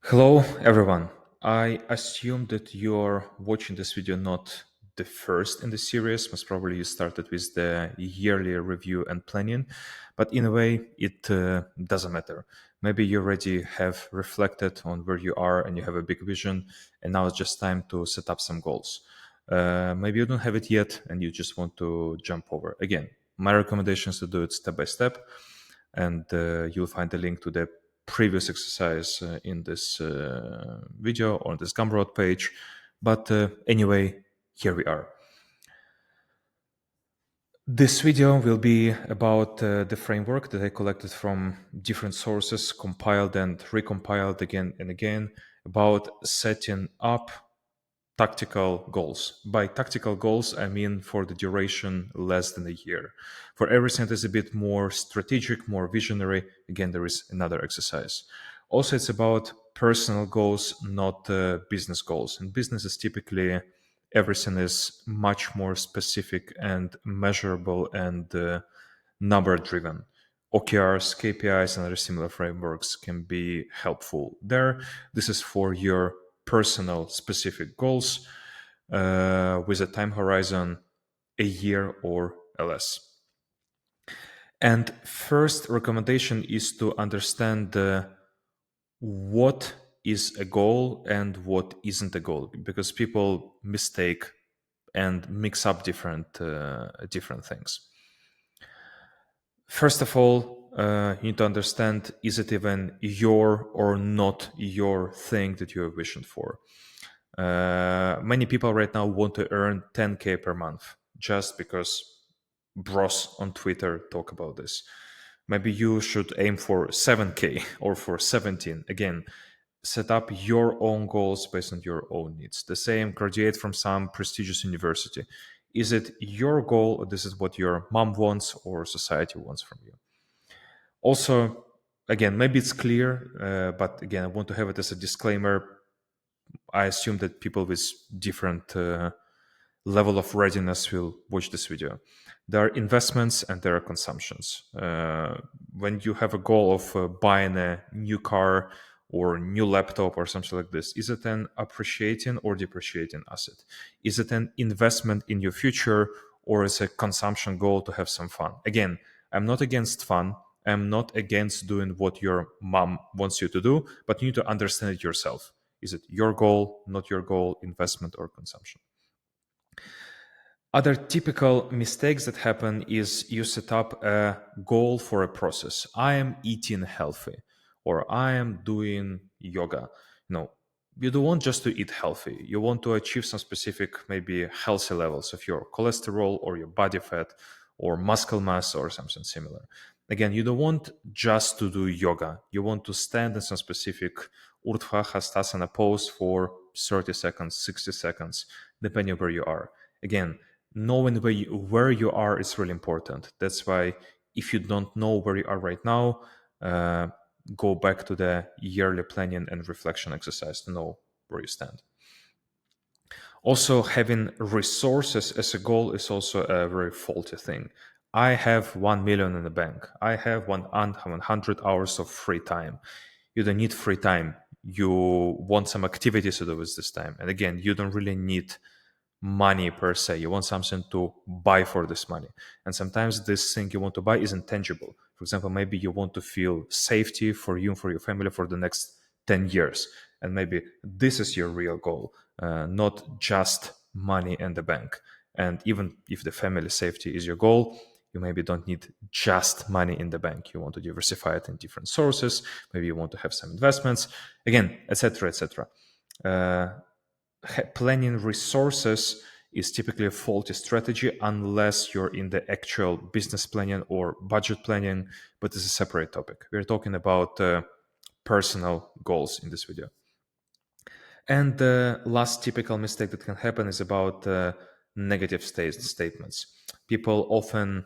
Hello, everyone. I assume that you're watching this video not the first in the series. Most probably you started with the yearly review and planning, but in a way, it doesn't matter. Maybe you already have reflected on where you are and you have a big vision, and now it's just time to set up some goals. Maybe you don't have it yet and you just want to jump over. Again, my recommendation is to do it step by step, and you'll find the link to the previous exercise in this video or on this Gumroad page. But anyway, here we are. This video will be about the framework that I collected from different sources, compiled and recompiled again and again, about setting up tactical goals. By tactical goals, I mean for the duration less than a year. For everything that is a bit more strategic, more visionary, again, there is another exercise. Also, it's about personal goals, not business goals. In business, is typically everything is much more specific and measurable and number driven. OKRs, KPIs, and other similar frameworks can be helpful there. This is for your personal specific goals with a time horizon a year or less. And first recommendation is to understand what is a goal and what isn't a goal, because people mistake and mix up different things. First of all, you need to understand, is it even your or not your thing that you're wishing for? Many people right now want to earn 10K per month just because bros on Twitter talk about this. Maybe you should aim for 7K or for 17. Again, set up your own goals based on your own needs. The same, graduate from some prestigious university. Is it your goal, or this is what your mom wants or society wants from you? Also, again, maybe it's clear, but again, I want to have it as a disclaimer. I assume that people with different level of readiness will watch this video. There are investments and there are consumptions. When you have a goal of buying a new car or new laptop or something like this, is it an appreciating or depreciating asset? Is it an investment in your future, or is it a consumption goal to have some fun? Again, I'm not against fun. I'm not against doing what your mom wants you to do, but you need to understand it yourself. Is it your goal, not your goal, investment or consumption? Other typical mistakes that happen is you set up a goal for a process. I am eating healthy, or I am doing yoga. No, you don't want just to eat healthy. You want to achieve some specific, maybe healthy levels of your cholesterol or your body fat or muscle mass or something similar. Again, you don't want just to do yoga. You want to stand in some specific Urdhva Hastasana pose for 30 seconds, 60 seconds, depending on where you are. Again, knowing where you are is really important. That's why if you don't know where you are right now, go back to the yearly planning and reflection exercise to know where you stand. Also, having resources as a goal is also a very faulty thing. I have 1 million in the bank. I have 100 hours of free time. You don't need free time. You want some activities to do with this time. And again, you don't really need money per se. You want something to buy for this money. And sometimes this thing you want to buy isn't tangible. For example, maybe you want to feel safety for you and for your family for the next 10 years. And maybe this is your real goal, not just money in the bank. And even if the family safety is your goal, you maybe don't need just money in the bank. You want to diversify it in different sources. Maybe you want to have some investments, again, etc., etc. Planning resources is typically a faulty strategy unless you're in the actual business planning or budget planning, but this is a separate topic. We're talking about personal goals in this video. And the last typical mistake that can happen is about negative statements. People often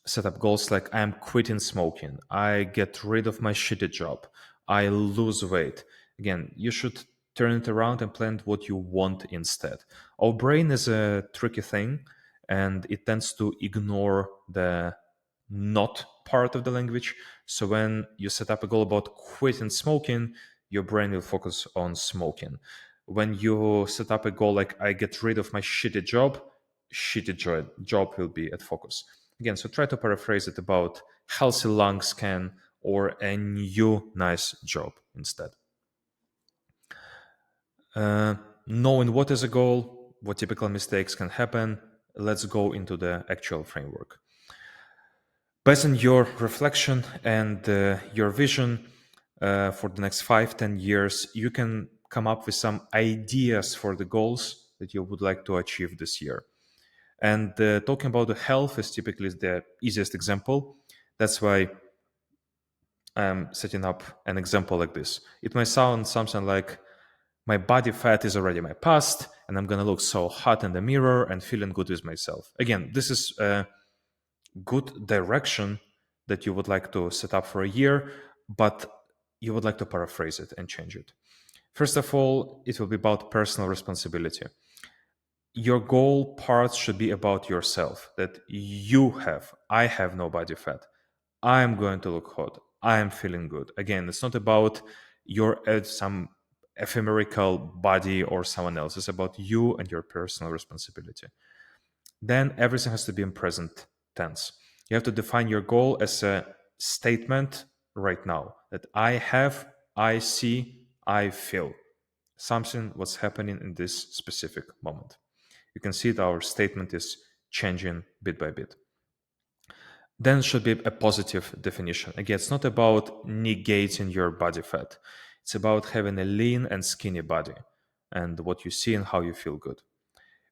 set up goals like I'm quitting smoking, I get rid of my shitty job, I lose weight. Again, you should turn it around and plan what you want instead. Our brain is a tricky thing and it tends to ignore the not part of the language. So when you set up a goal about quitting smoking, your brain will focus on smoking. When you set up a goal like I get rid of my shitty job will be at focus. Again, so try to paraphrase it about healthy lungs can or a new nice job instead. Uh, Knowing what is a goal, what typical mistakes can happen, let's go into the actual framework. Based on your reflection and your vision for the next 5, 10 years, you can come up with some ideas for the goals that you would like to achieve this year. And talking about the health is typically the easiest example. That's why I'm setting up an example like this. It may sound something like my body fat is already my past, and I'm gonna look so hot in the mirror and feeling good with myself. Again, this is a good direction that you would like to set up for a year, but you would like to paraphrase it and change it. First of all, it will be about personal responsibility. Your goal parts should be about yourself, that I have no body fat. I am going to look hot. I am feeling good. Again, it's not about your some ephemeral body or someone else. It's about you and your personal responsibility. Then everything has to be in present tense. You have to define your goal as a statement right now that I have, I see, I feel something what's happening in this specific moment. You can see that our statement is changing bit by bit. Then should be a positive definition. Again, it's not about negating your body fat. It's about having a lean and skinny body and what you see and how you feel good,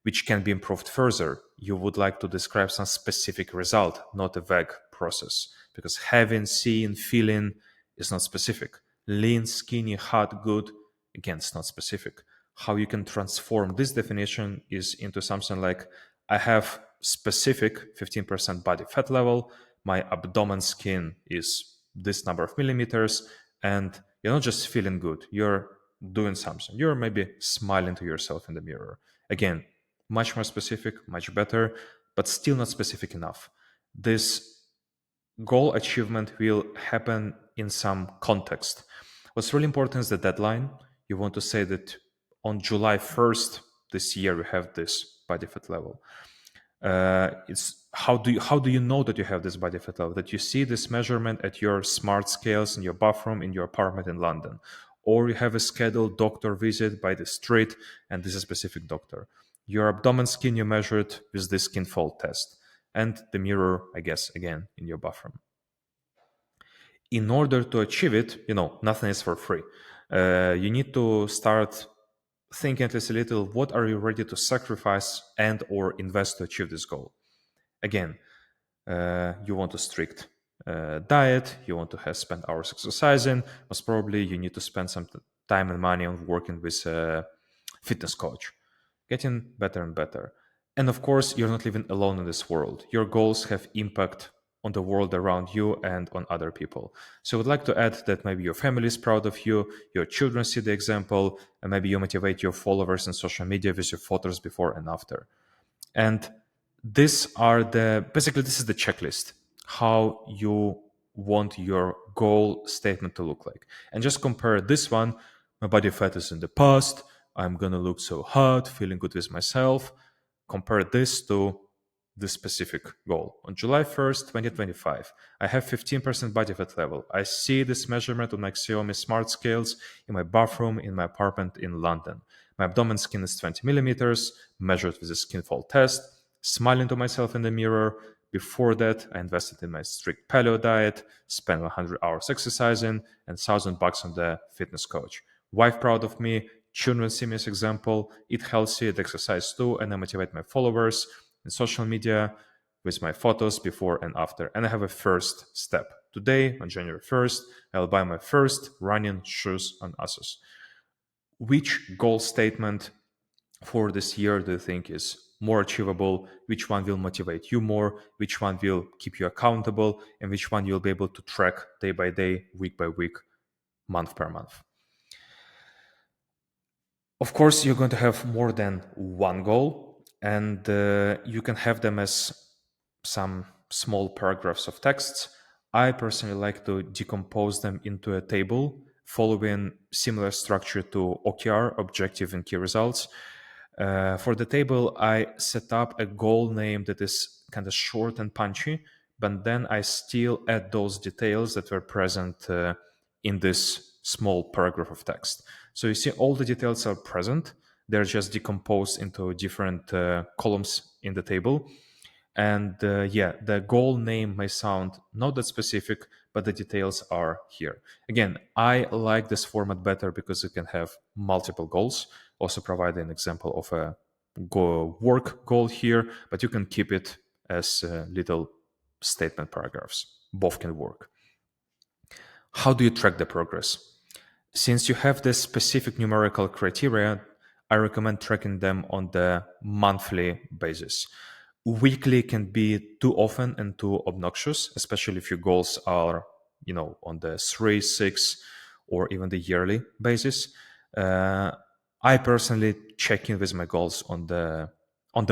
which can be improved further. You would like to describe some specific result, not a vague process, because having, seeing, feeling is not specific. Lean, skinny, hot, good, again, it's not specific. How you can transform this definition is into something like I have specific 15% body fat level, my abdomen skin is this number of millimeters, and you're not just feeling good, you're doing something. You're maybe smiling to yourself in the mirror. Again, much more specific, much better, but still not specific enough. This goal achievement will happen in some context. What's really important is the deadline. You want to say that on July 1st this year we have this body fat level. It's how do you know that you have this body fat level? That you see this measurement at your smart scales in your bathroom in your apartment in London, or you have a scheduled doctor visit by the street and this is a specific doctor. Your abdomen skin you measured with this skin fold test, and the mirror, I guess, again in your bathroom. In order to achieve it, nothing is for free. You need to start thinking at least a little. What are you ready to sacrifice and or invest to achieve this goal? Again, you want a strict diet, you want to have spend hours exercising. Most probably you need to spend some time and money on working with a fitness coach, getting better and better. And of course, you're not living alone in this world. Your goals have impact on the world around you and on other people. So I would like to add that maybe your family is proud of you, your children see the example, and maybe you motivate your followers in social media with your photos before and after. And this is the checklist how you want your goal statement to look like. And just compare this one. My body fat is in the past. I'm gonna look so hot, feeling good with myself. Compare this to this specific goal. On July 1st, 2025, I have 15% body fat level. I see this measurement on my Xiaomi smart scales in my bathroom in my apartment in London. My abdomen skin is 20 millimeters, measured with a skin fold test, smiling to myself in the mirror. Before that, I invested in my strict paleo diet, spent 100 hours exercising, and $1,000 on the fitness coach. Wife proud of me, children see me as example, eat healthy, and exercise too, and I motivate my followers in social media with my photos before and after. And I have a first step. Today, on January 1st, I'll buy my first running shoes on ASOS. Which goal statement for this year do you think is more achievable? Which one will motivate you more? Which one will keep you accountable? And which one you'll be able to track day by day, week by week, month per month? Of course, you're going to have more than one goal, and you can have them as some small paragraphs of texts. I personally like to decompose them into a table following similar structure to OKR, objective and key results. For the table, I set up a goal name that is kind of short and punchy, but then I still add those details that were present in this small paragraph of text. So you see all the details are present. They're just decomposed into different columns in the table. And yeah, the goal name may sound not that specific, but the details are here. Again, I like this format better because it can have multiple goals. Also provide an example of a work goal here, but you can keep it as little statement paragraphs. Both can work. How do you track the progress? Since you have this specific numerical criteria, I recommend tracking them on the monthly basis. Weekly can be too often and too obnoxious, especially if your goals are, on the 3, 6, or even the yearly basis. I personally check in with my goals on the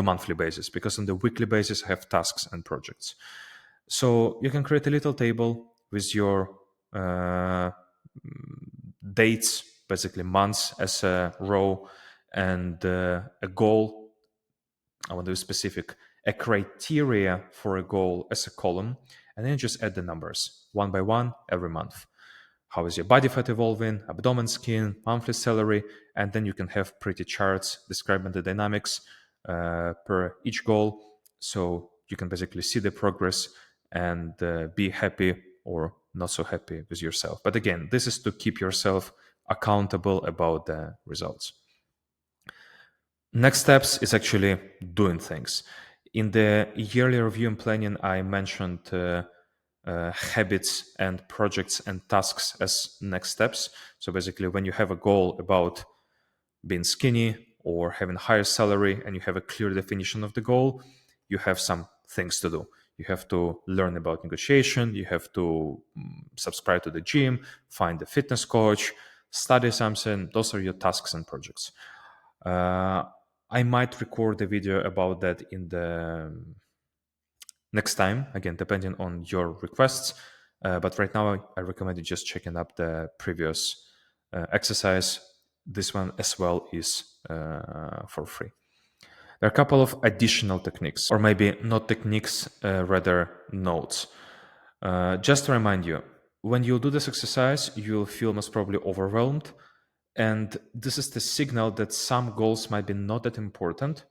monthly basis, because on the weekly basis I have tasks and projects. So you can create a little table with your dates, basically months as a row, and a goal. I want to be specific, a criteria for a goal as a column, and then just add the numbers one by one every month. How is your body fat evolving, abdomen skin, monthly salary, and then you can have pretty charts describing the dynamics per each goal. So you can basically see the progress and be happy or not so happy with yourself. But again, this is to keep yourself accountable about the results. Next steps is actually doing things. In the yearly review and planning, I mentioned habits and projects and tasks as next steps. So basically, when you have a goal about being skinny or having a higher salary and you have a clear definition of the goal, you have some things to do. You have to learn about negotiation, you have to subscribe to the gym, find a fitness coach, study something. Those are your tasks and projects. I might record a video about that in the next time, again, depending on your requests. But right now, I recommend you just checking up the previous exercise. This one as well is for free. There are a couple of additional techniques, or maybe not techniques, rather notes. Just to remind you, when you do this exercise, you'll feel most probably overwhelmed. And this is the signal that some goals might be not that important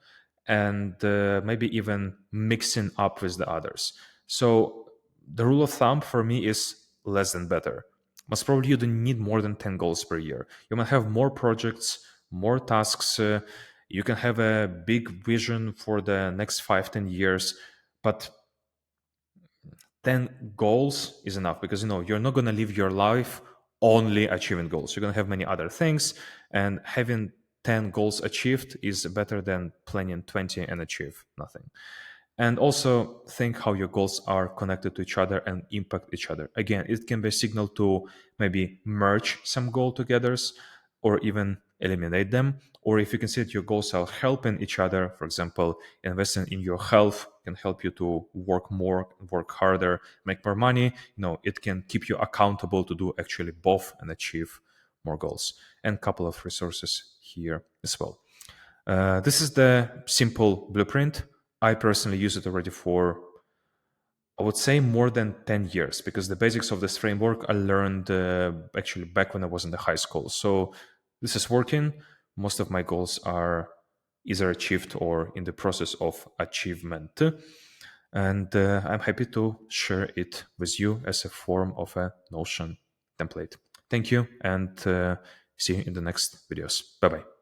and maybe even mixing up with the others. So the rule of thumb for me is less than better. Most probably you don't need more than 10 goals per year. You might have more projects, more tasks. You can have a big vision for the next 5-10 years, but 10 goals is enough, because you're not going to live your life only achieving goals. You're going to have many other things, and having 10 goals achieved is better than planning 20 and achieve nothing. And also think how your goals are connected to each other and impact each other. Again, it can be a signal to maybe merge some goal togethers or even eliminate them. Or if you can see that your goals are helping each other, for example, investing in your health can help you to work more, work harder, make more money. It can keep you accountable to do actually both and achieve more goals. And a couple of resources here as well. This is the simple blueprint. I personally use it already for, I would say, more than 10 years, because the basics of this framework I learned actually back when I was in the high school. So this is working. Most of my goals are either achieved or in the process of achievement. And I'm happy to share it with you as a form of a Notion template. Thank you, and see you in the next videos. Bye-bye.